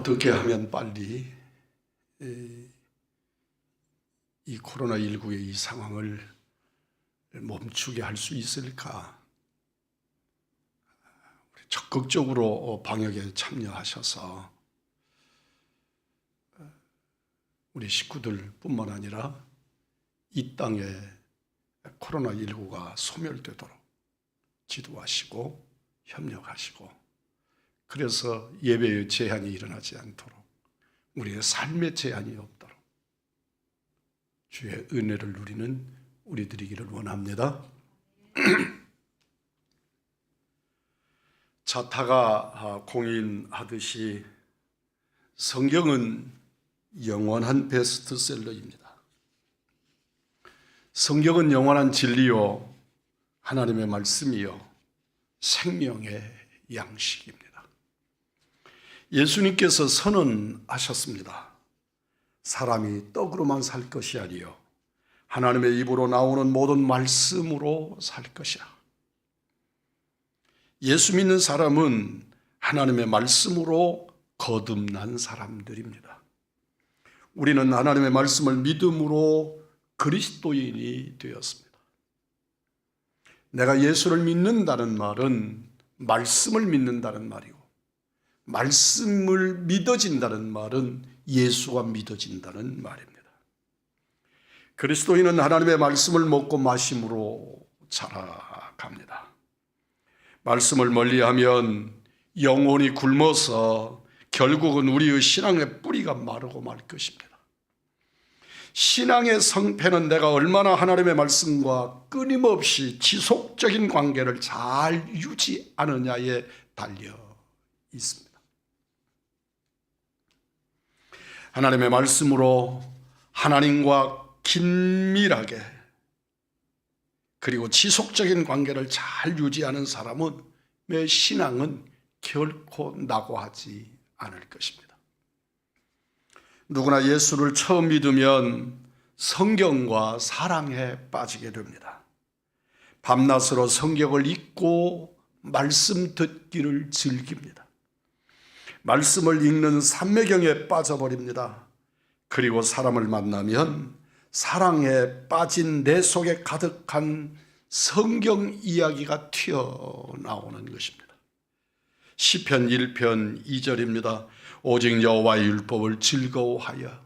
어떻게 하면 빨리 이 코로나19의 이 상황을 멈추게 할 수 있을까? 적극적으로 방역에 참여하셔서 우리 식구들뿐만 아니라 이 땅에 코로나19가 소멸되도록 지도하시고 협력하시고, 그래서 예배의 제한이 일어나지 않도록, 우리의 삶의 제한이 없도록 주의 은혜를 누리는 우리들이기를 원합니다. 자타가 공인하듯이 성경은 영원한 베스트셀러입니다. 성경은 영원한 진리요, 하나님의 말씀이요, 생명의 양식입니다. 예수님께서 선언하셨습니다. 사람이 떡으로만 살 것이 아니요 하나님의 입으로 나오는 모든 말씀으로 살 것이라. 예수 믿는 사람은 하나님의 말씀으로 거듭난 사람들입니다. 우리는 하나님의 말씀을 믿음으로 그리스도인이 되었습니다. 내가 예수를 믿는다는 말은 말씀을 믿는다는 말이고, 말씀을 믿어진다는 말은 예수가 믿어진다는 말입니다. 그리스도인은 하나님의 말씀을 먹고 마심으로 자라갑니다. 말씀을 멀리하면 영혼이 굶어서 결국은 우리의 신앙의 뿌리가 마르고 말 것입니다. 신앙의 성패는 내가 얼마나 하나님의 말씀과 끊임없이 지속적인 관계를 잘 유지하느냐에 달려 있습니다. 하나님의 말씀으로 하나님과 긴밀하게 그리고 지속적인 관계를 잘 유지하는 사람은 내 신앙은 결코 낙오하지 않을 것입니다. 누구나 예수를 처음 믿으면 성경과 사랑에 빠지게 됩니다. 밤낮으로 성경을 읽고 말씀 듣기를 즐깁니다. 말씀을 읽는 삼매경에 빠져버립니다. 그리고 사람을 만나면 사랑에 빠진 내 속에 가득한 성경 이야기가 튀어나오는 것입니다. 시편 1편 2절입니다. 오직 여호와의 율법을 즐거워하여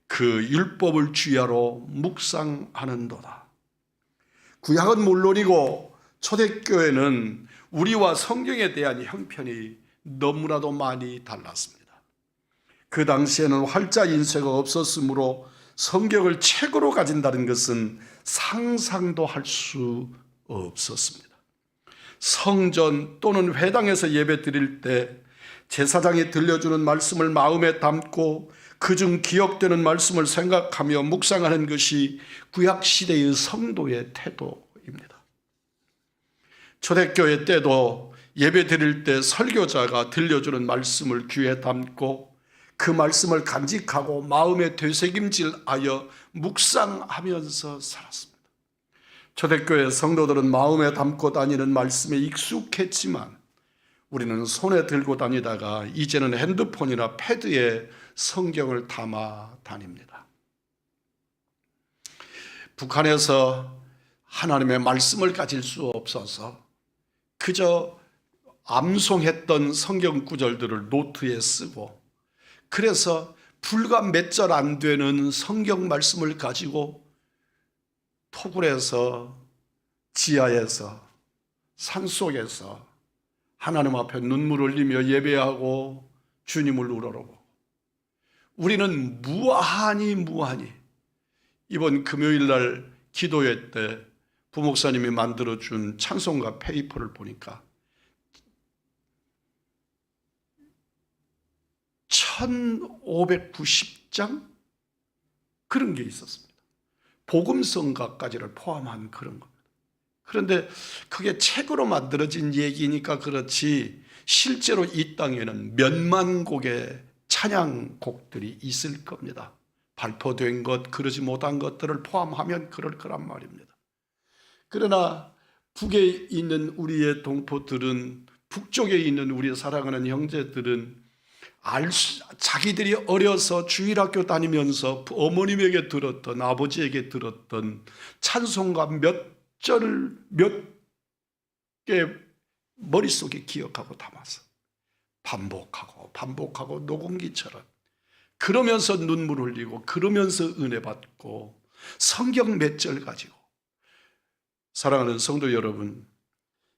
그 율법을 주야로 묵상하는도다. 구약은 물론이고 초대교회는 우리와 성경에 대한 형편이 너무나도 많이 달랐습니다. 그 당시에는 활자 인쇄가 없었으므로 성경을 책으로 가진다는 것은 상상도 할 수 없었습니다. 성전 또는 회당에서 예배 드릴 때 제사장이 들려주는 말씀을 마음에 담고 그중 기억되는 말씀을 생각하며 묵상하는 것이 구약시대의 성도의 태도입니다. 초대교회 때도 예배 드릴 때 설교자가 들려주는 말씀을 귀에 담고 그 말씀을 간직하고 마음에 되새김질하여 묵상하면서 살았습니다. 초대교회 성도들은 마음에 담고 다니는 말씀에 익숙했지만 우리는 손에 들고 다니다가 이제는 핸드폰이나 패드에 성경을 담아 다닙니다. 북한에서 하나님의 말씀을 가질 수 없어서 그저 암송했던 성경 구절들을 노트에 쓰고, 그래서 불과 몇 절 안 되는 성경 말씀을 가지고 토굴에서, 지하에서, 산속에서 하나님 앞에 눈물 흘리며 예배하고 주님을 우러러보고, 우리는 무한히 이번 금요일 날 기도회 때 부목사님이 만들어준 찬송가 페이퍼를 보니까 1590장 그런 게 있었습니다. 복음성가까지를 포함한 그런 겁니다. 그런데 그게 책으로 만들어진 얘기니까 그렇지 실제로 이 땅에는 몇만 곡의 찬양곡들이 있을 겁니다. 발표된 것, 그러지 못한 것들을 포함하면 그럴 거란 말입니다. 그러나 북에 있는 우리의 동포들은, 북쪽에 있는 우리의 사랑하는 형제들은 자기들이 어려서 주일학교 다니면서 어머님에게 들었던, 아버지에게 들었던 찬송가 몇 절을 몇 개 머릿속에 기억하고 담아서 반복하고 녹음기처럼, 그러면서 눈물 흘리고 그러면서 은혜 받고 성경 몇 절 가지고. 사랑하는 성도 여러분,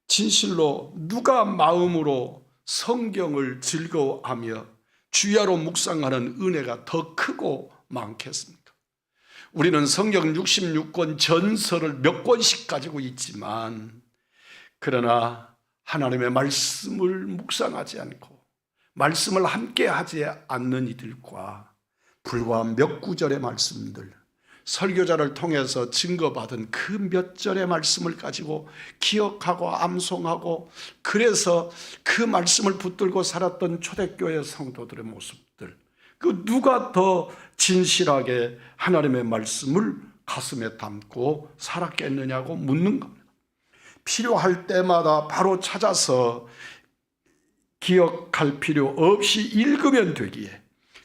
진실로 누가 마음으로 성경을 즐거워하며 주야로 묵상하는 은혜가 더 크고 많겠습니까? 우리는 성경 66권 전설을 몇 권씩 가지고 있지만, 그러나 하나님의 말씀을 묵상하지 않고 말씀을 함께 하지 않는 이들과 불과 몇 구절의 말씀들, 설교자를 통해서 증거받은 그 몇 절의 말씀을 가지고 기억하고 암송하고, 그래서 그 말씀을 붙들고 살았던 초대교회 성도들의 모습들, 그 누가 더 진실하게 하나님의 말씀을 가슴에 담고 살았겠느냐고 묻는 겁니다. 필요할 때마다 바로 찾아서 기억할 필요 없이 읽으면 되기에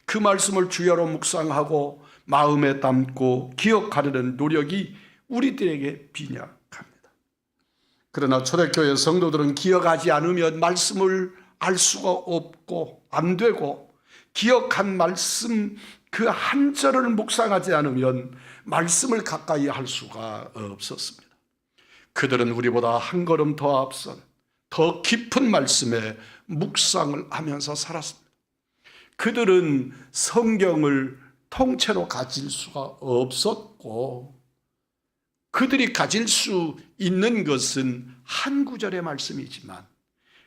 그 말씀을 주야로 묵상하고 마음에 담고 기억하려는 노력이 우리들에게 빈약합니다. 그러나 초대교회 성도들은 기억하지 않으면 말씀을 알 수가 없고 안 되고, 기억한 말씀 그 한 절을 묵상하지 않으면 말씀을 가까이 할 수가 없었습니다. 그들은 우리보다 한 걸음 더 앞선 더 깊은 말씀에 묵상을 하면서 살았습니다. 그들은 성경을 통째로 가질 수가 없었고, 그들이 가질 수 있는 것은 한 구절의 말씀이지만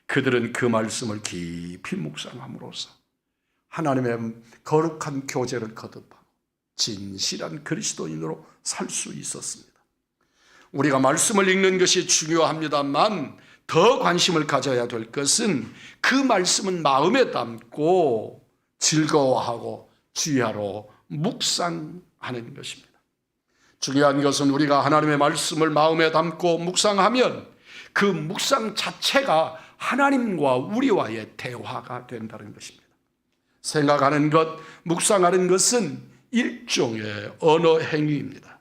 그들은 그 말씀을 깊이 묵상함으로써 하나님의 거룩한 교제를 거듭하고 진실한 그리스도인으로 살 수 있었습니다. 우리가 말씀을 읽는 것이 중요합니다만 더 관심을 가져야 될 것은 그 말씀은 마음에 담고 즐거워하고 주야로 묵상하는 것입니다. 중요한 것은 우리가 하나님의 말씀을 마음에 담고 묵상하면 그 묵상 자체가 하나님과 우리와의 대화가 된다는 것입니다. 생각하는 것, 묵상하는 것은 일종의 언어 행위입니다.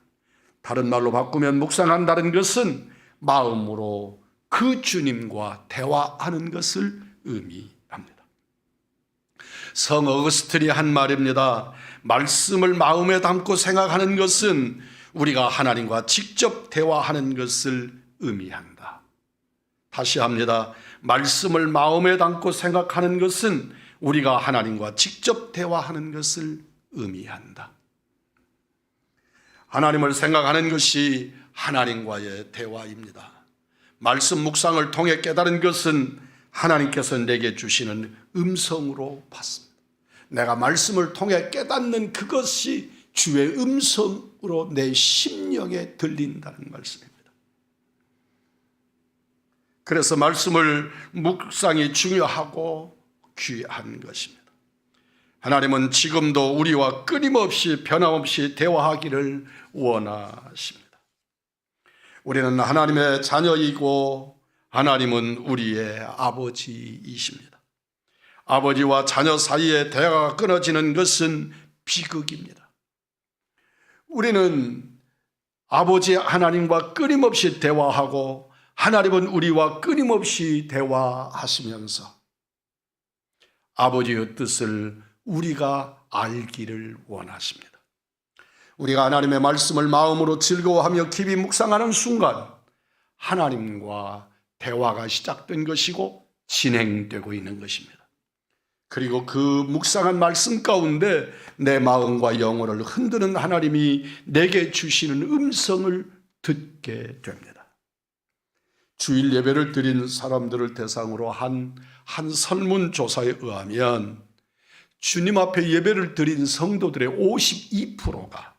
다른 말로 바꾸면 묵상한다는 것은 마음으로 그 주님과 대화하는 것을 의미합니다. 성 어거스틴이 한 말입니다. 말씀을 마음에 담고 생각하는 것은 우리가 하나님과 직접 대화하는 것을 의미한다. 다시 합니다. 말씀을 마음에 담고 생각하는 것은 우리가 하나님과 직접 대화하는 것을 의미한다. 하나님을 생각하는 것이 하나님과의 대화입니다. 말씀 묵상을 통해 깨달은 것은 하나님께서 내게 주시는 음성으로 받습니다. 내가 말씀을 통해 깨닫는 그것이 주의 음성으로 내 심령에 들린다는 말씀입니다. 그래서 말씀을 묵상이 중요하고 귀한 것입니다. 하나님은 지금도 우리와 끊임없이 변함없이 대화하기를 원하십니다. 우리는 하나님의 자녀이고 하나님은 우리의 아버지이십니다. 아버지와 자녀 사이에 대화가 끊어지는 것은 비극입니다. 우리는 아버지 하나님과 끊임없이 대화하고 하나님은 우리와 끊임없이 대화하시면서 아버지의 뜻을 우리가 알기를 원하십니다. 우리가 하나님의 말씀을 마음으로 즐거워하며 깊이 묵상하는 순간 하나님과 대화가 시작된 것이고 진행되고 있는 것입니다. 그리고 그 묵상한 말씀 가운데 내 마음과 영혼을 흔드는 하나님이 내게 주시는 음성을 듣게 됩니다. 주일 예배를 드린 사람들을 대상으로 한 설문조사에 의하면 주님 앞에 예배를 드린 성도들의 52%가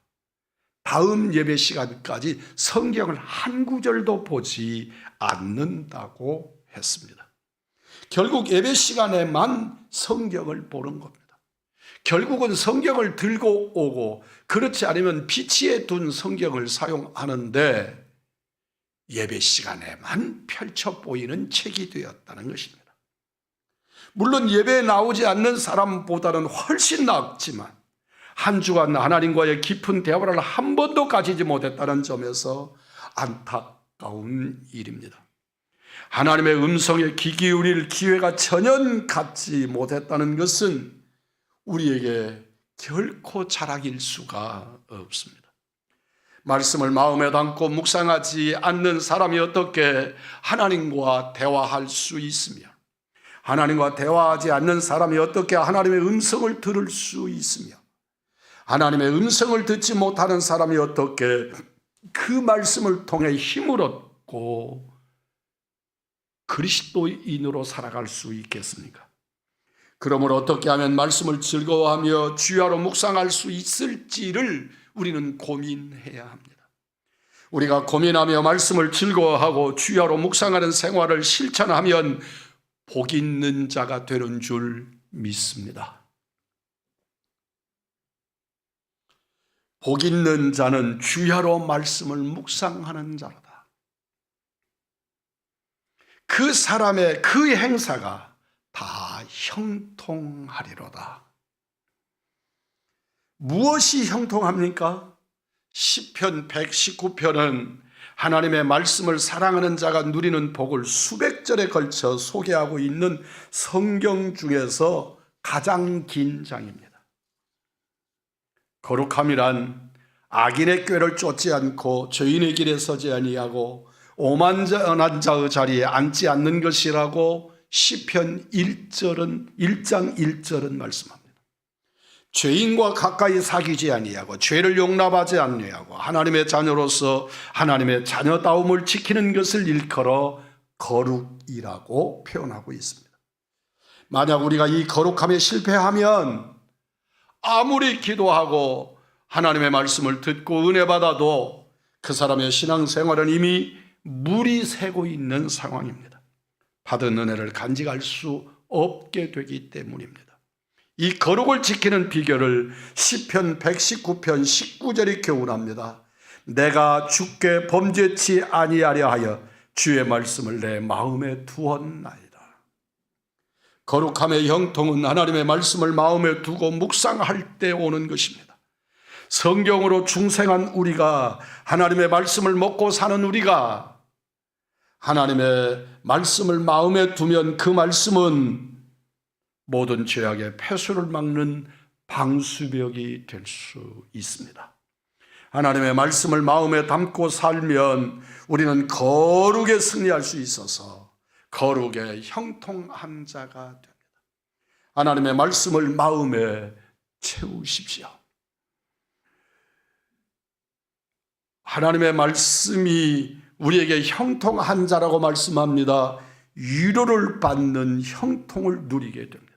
다음 예배 시간까지 성경을 한 구절도 보지 않는다고 했습니다. 결국 예배 시간에만 성경을 보는 겁니다. 결국은 성경을 들고 오고 그렇지 않으면 비치에 둔 성경을 사용하는데 예배 시간에만 펼쳐 보이는 책이 되었다는 것입니다. 물론 예배에 나오지 않는 사람보다는 훨씬 낫지만 한 주간 하나님과의 깊은 대화를 한 번도 가지지 못했다는 점에서 안타까운 일입니다. 하나님의 음성에 귀 기울일 기회가 전혀 갖지 못했다는 것은 우리에게 결코 자랑일 수가 없습니다. 말씀을 마음에 담고 묵상하지 않는 사람이 어떻게 하나님과 대화할 수 있으며, 하나님과 대화하지 않는 사람이 어떻게 하나님의 음성을 들을 수 있으며, 하나님의 음성을 듣지 못하는 사람이 어떻게 그 말씀을 통해 힘을 얻고 그리스도인으로 살아갈 수 있겠습니까? 그러므로 어떻게 하면 말씀을 즐거워하며 주야로 묵상할 수 있을지를 우리는 고민해야 합니다. 우리가 고민하며 말씀을 즐거워하고 주야로 묵상하는 생활을 실천하면 복 있는 자가 되는 줄 믿습니다. 복 있는 자는 주야로 말씀을 묵상하는 자로다. 그 사람의 그 행사가 다 형통하리로다. 무엇이 형통합니까? 시편 119편은 하나님의 말씀을 사랑하는 자가 누리는 복을 수백 절에 걸쳐 소개하고 있는 성경 중에서 가장 긴 장입니다. 거룩함이란 악인의 꾀를 쫓지 않고 죄인의 길에 서지 아니하고 오만한 자의 자리에 앉지 않는 것이라고 시편 1장 1절은 말씀합니다. 죄인과 가까이 사귀지 아니하고 죄를 용납하지 아니하고 하나님의 자녀로서 하나님의 자녀다움을 지키는 것을 일컬어 거룩이라고 표현하고 있습니다. 만약 우리가 이 거룩함에 실패하면 아무리 기도하고 하나님의 말씀을 듣고 은혜 받아도 그 사람의 신앙생활은 이미 물이 새고 있는 상황입니다. 받은 은혜를 간직할 수 없게 되기 때문입니다. 이 거룩을 지키는 비결을 시편 119편 19절이 교훈합니다. 내가 주께 범죄치 아니하려 하여 주의 말씀을 내 마음에 두었나이다. 거룩함의 형통은 하나님의 말씀을 마음에 두고 묵상할 때 오는 것입니다. 성경으로 중생한 우리가, 하나님의 말씀을 먹고 사는 우리가 하나님의 말씀을 마음에 두면 그 말씀은 모든 죄악의 폐수를 막는 방수벽이 될 수 있습니다. 하나님의 말씀을 마음에 담고 살면 우리는 거룩에 승리할 수 있어서 거룩의 형통한 자가 됩니다. 하나님의 말씀을 마음에 채우십시오. 하나님의 말씀이 우리에게 형통한 자라고 말씀합니다. 위로를 받는 형통을 누리게 됩니다.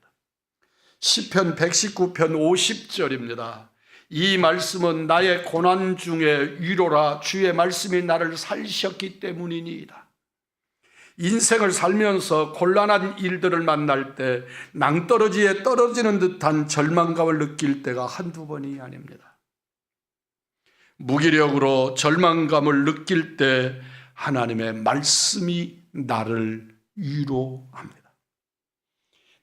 시편 119편 50절입니다. 이 말씀은 나의 고난 중에 위로라. 주의 말씀이 나를 살리셨기 때문이니이다. 인생을 살면서 곤란한 일들을 만날 때 낭떠러지에 떨어지는 듯한 절망감을 느낄 때가 한두 번이 아닙니다. 무기력으로 절망감을 느낄 때 하나님의 말씀이 나를 위로합니다.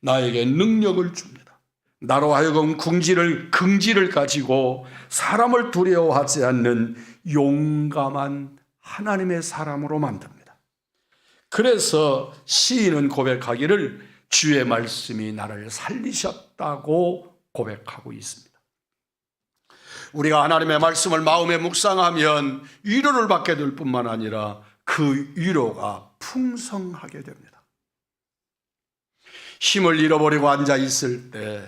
나에게 능력을 줍니다. 나로 하여금 긍지를 가지고 사람을 두려워하지 않는 용감한 하나님의 사람으로 만듭니다. 그래서 시인은 고백하기를 주의 말씀이 나를 살리셨다고 고백하고 있습니다. 우리가 하나님의 말씀을 마음에 묵상하면 위로를 받게 될 뿐만 아니라 그 위로가 풍성하게 됩니다. 힘을 잃어버리고 앉아 있을 때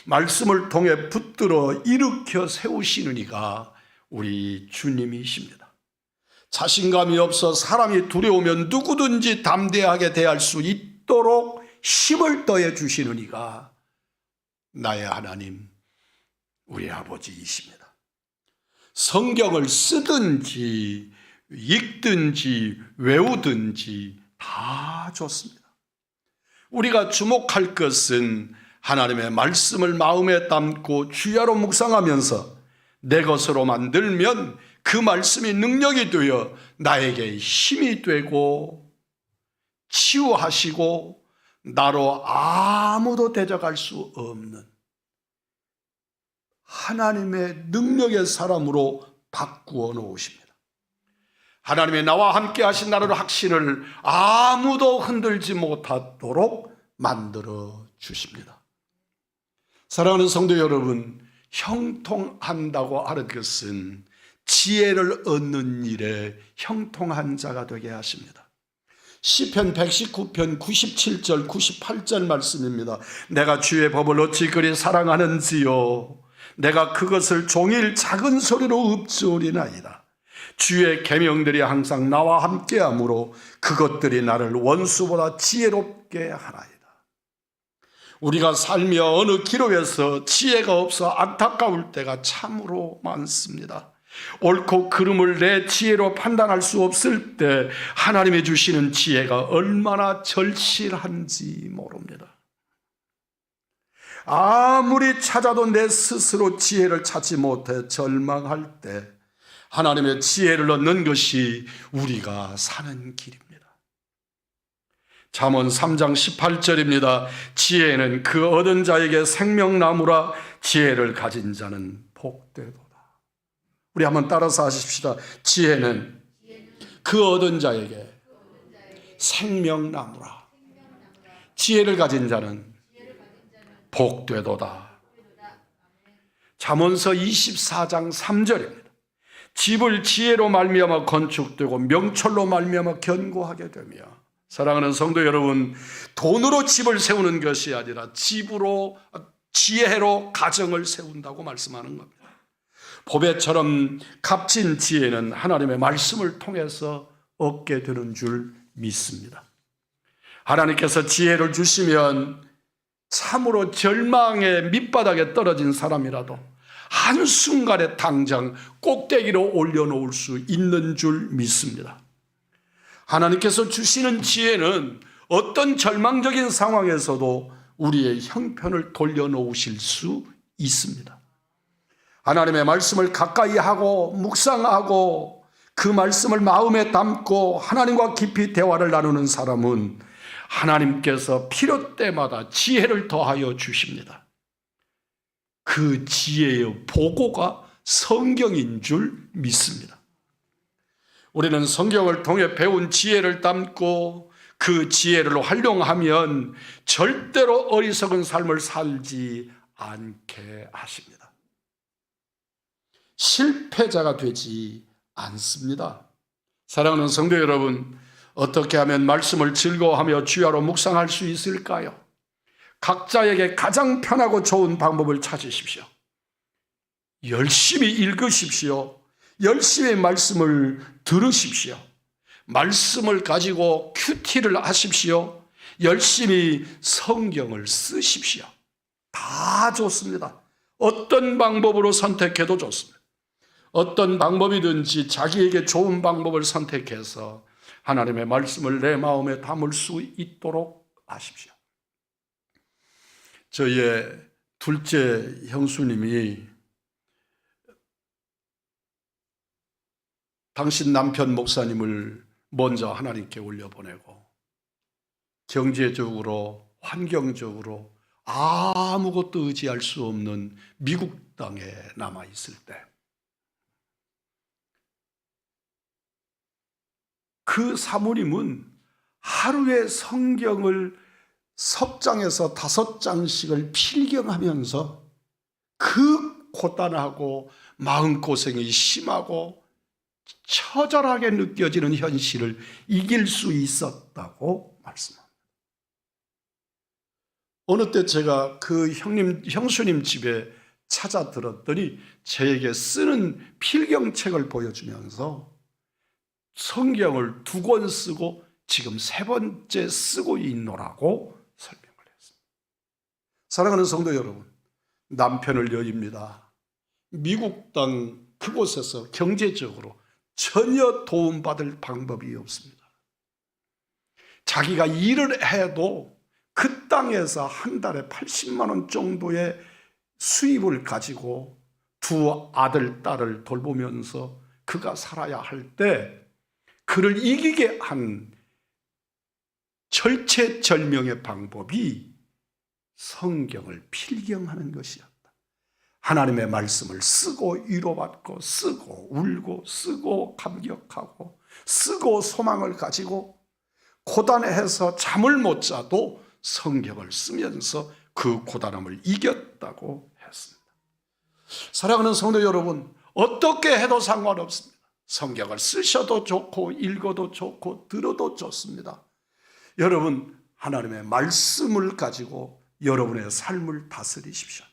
말씀을 통해 붙들어 일으켜 세우시는 이가 우리 주님이십니다. 자신감이 없어 사람이 두려우면 누구든지 담대하게 대할 수 있도록 힘을 더해 주시는 이가 나의 하나님, 우리 아버지이십니다. 성경을 쓰든지 읽든지 외우든지 다 좋습니다. 우리가 주목할 것은 하나님의 말씀을 마음에 담고 주야로 묵상하면서 내 것으로 만들면 그 말씀이 능력이 되어 나에게 힘이 되고 치유하시고 나로 아무도 대적할 수 없는 하나님의 능력의 사람으로 바꾸어 놓으십니다. 하나님의 나와 함께 하신 나라의 확신을 아무도 흔들지 못하도록 만들어 주십니다. 사랑하는 성도 여러분, 형통한다고 하는 것은 지혜를 얻는 일에 형통한 자가 되게 하십니다. 시편 119편 97절 98절 말씀입니다. 내가 주의 법을 어찌 그리 사랑하는지요. 내가 그것을 종일 작은 소리로 읊조리나이다. 주의 계명들이 항상 나와 함께하므로 그것들이 나를 원수보다 지혜롭게 하나이다. 우리가 살며 어느 기로에서 지혜가 없어 안타까울 때가 참으로 많습니다. 옳고 그름을 내 지혜로 판단할 수 없을 때 하나님이 주시는 지혜가 얼마나 절실한지 모릅니다. 아무리 찾아도 내 스스로 지혜를 찾지 못해 절망할 때 하나님의 지혜를 얻는 것이 우리가 사는 길입니다. 잠언 3장 18절입니다. 지혜는 그 얻은 자에게 생명나무라 지혜를 가진 자는 복되도다. 우리 한번 따라서 하십시다. 지혜는 그 얻은 자에게 생명나무라. 지혜를 가진 자는 복되도다. 잠언서 24장 3절입니다. 집을 지혜로 말미암아 건축되고 명철로 말미암아 견고하게 되며. 사랑하는 성도 여러분, 돈으로 집을 세우는 것이 아니라 집으로 지혜로 가정을 세운다고 말씀하는 겁니다. 보배처럼 값진 지혜는 하나님의 말씀을 통해서 얻게 되는 줄 믿습니다. 하나님께서 지혜를 주시면 참으로 절망의 밑바닥에 떨어진 사람이라도 한순간에 당장 꼭대기로 올려놓을 수 있는 줄 믿습니다. 하나님께서 주시는 지혜는 어떤 절망적인 상황에서도 우리의 형편을 돌려놓으실 수 있습니다. 하나님의 말씀을 가까이 하고 묵상하고 그 말씀을 마음에 담고 하나님과 깊이 대화를 나누는 사람은 하나님께서 필요 때마다 지혜를 더하여 주십니다. 그 지혜의 보고가 성경인 줄 믿습니다. 우리는 성경을 통해 배운 지혜를 담고 그 지혜를 활용하면 절대로 어리석은 삶을 살지 않게 하십니다. 실패자가 되지 않습니다. 사랑하는 성도 여러분, 어떻게 하면 말씀을 즐거워하며 주야로 묵상할 수 있을까요? 각자에게 가장 편하고 좋은 방법을 찾으십시오. 열심히 읽으십시오. 열심히 말씀을 들으십시오. 말씀을 가지고 큐티를 하십시오. 열심히 성경을 쓰십시오. 다 좋습니다. 어떤 방법으로 선택해도 좋습니다. 어떤 방법이든지 자기에게 좋은 방법을 선택해서 하나님의 말씀을 내 마음에 담을 수 있도록 하십시오. 저의 둘째 형수님이 당신 남편 목사님을 먼저 하나님께 올려보내고 경제적으로 환경적으로 아무것도 의지할 수 없는 미국 땅에 남아있을 때 그 사모님은 하루에 성경을 석 장에서 5장씩을 필경하면서 그 고단하고 마음고생이 심하고 처절하게 느껴지는 현실을 이길 수 있었다고 말씀합니다. 어느 때 제가 그 형수님 집에 찾아 들었더니 저에게 쓰는 필경책을 보여주면서 성경을 2권 쓰고 지금 3번째 쓰고 있노라고 설명을 했습니다. 사랑하는 성도 여러분, 남편을 여입니다. 미국 땅 그곳에서 경제적으로 전혀 도움받을 방법이 없습니다. 자기가 일을 해도 그 땅에서 한 달에 80만 원 정도의 수입을 가지고 2 아들, 딸을 돌보면서 그가 살아야 할 때 그를 이기게 한 절체절명의 방법이 성경을 필경하는 것이었다. 하나님의 말씀을 쓰고 위로받고, 쓰고 울고, 쓰고 감격하고, 쓰고 소망을 가지고 고단해서 잠을 못 자도 성경을 쓰면서 그 고단함을 이겼다고 했습니다. 사랑하는 성도 여러분, 어떻게 해도 상관없습니다. 성경을 쓰셔도 좋고 읽어도 좋고 들어도 좋습니다. 여러분, 하나님의 말씀을 가지고 여러분의 삶을 다스리십시오.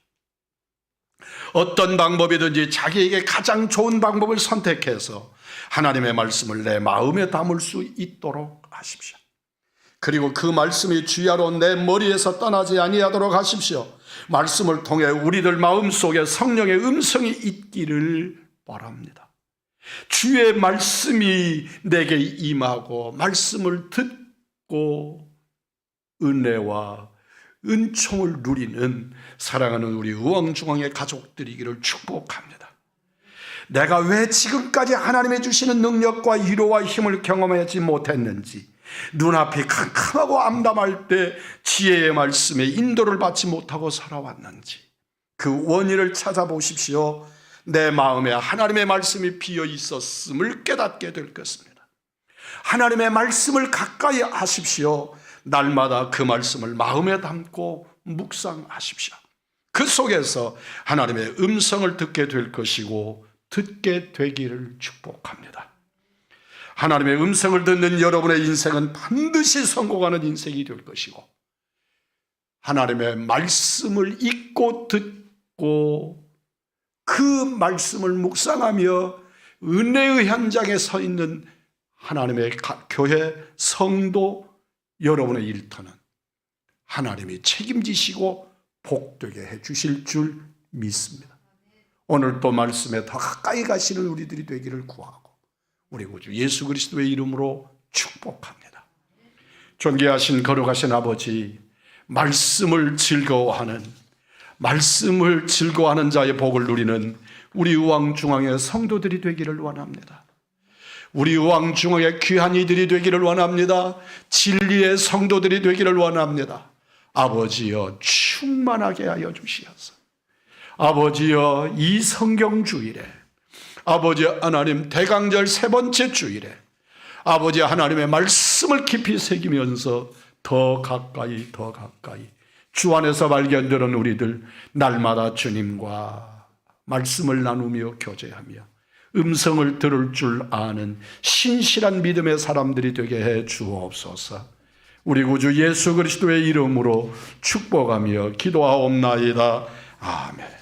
어떤 방법이든지 자기에게 가장 좋은 방법을 선택해서 하나님의 말씀을 내 마음에 담을 수 있도록 하십시오. 그리고 그 말씀이 주야로 내 머리에서 떠나지 아니하도록 하십시오. 말씀을 통해 우리들 마음속에 성령의 음성이 있기를 바랍니다. 주의 말씀이 내게 임하고 말씀을 듣고 은혜와 은총을 누리는 사랑하는 우리 우왕중왕의 가족들이기를 축복합니다. 내가 왜 지금까지 하나님의 주시는 능력과 위로와 힘을 경험하지 못했는지, 눈앞이 캄캄하고 암담할 때 지혜의 말씀에 인도를 받지 못하고 살아왔는지 그 원인을 찾아보십시오. 내 마음에 하나님의 말씀이 비어 있었음을 깨닫게 될 것입니다. 하나님의 말씀을 가까이 하십시오. 날마다 그 말씀을 마음에 담고 묵상하십시오. 그 속에서 하나님의 음성을 듣게 될 것이고 듣게 되기를 축복합니다. 하나님의 음성을 듣는 여러분의 인생은 반드시 성공하는 인생이 될 것이고, 하나님의 말씀을 읽고 듣고 그 말씀을 묵상하며 은혜의 현장에 서 있는 하나님의 교회 성도 여러분의 일터는 하나님이 책임지시고 복되게 해주실 줄 믿습니다. 오늘 또 말씀에 더 가까이 가시는 우리들이 되기를 구하고 우리 구주 예수 그리스도의 이름으로 축복합니다. 존귀하신 거룩하신 아버지, 말씀을 즐거워하는 자의 복을 누리는 우리 우왕중왕의 성도들이 되기를 원합니다. 우리 우왕중왕의 귀한 이들이 되기를 원합니다. 진리의 성도들이 되기를 원합니다. 아버지여, 충만하게 하여 주시옵소서. 아버지여, 이 성경주일에, 아버지 하나님 대강절 세 번째 주일에 아버지 하나님의 말씀을 깊이 새기면서 더 가까이 주 안에서 발견되는 우리들 날마다 주님과 말씀을 나누며 교제하며 음성을 들을 줄 아는 신실한 믿음의 사람들이 되게 해 주옵소서. 우리 구주 예수 그리스도의 이름으로 축복하며 기도하옵나이다. 아멘.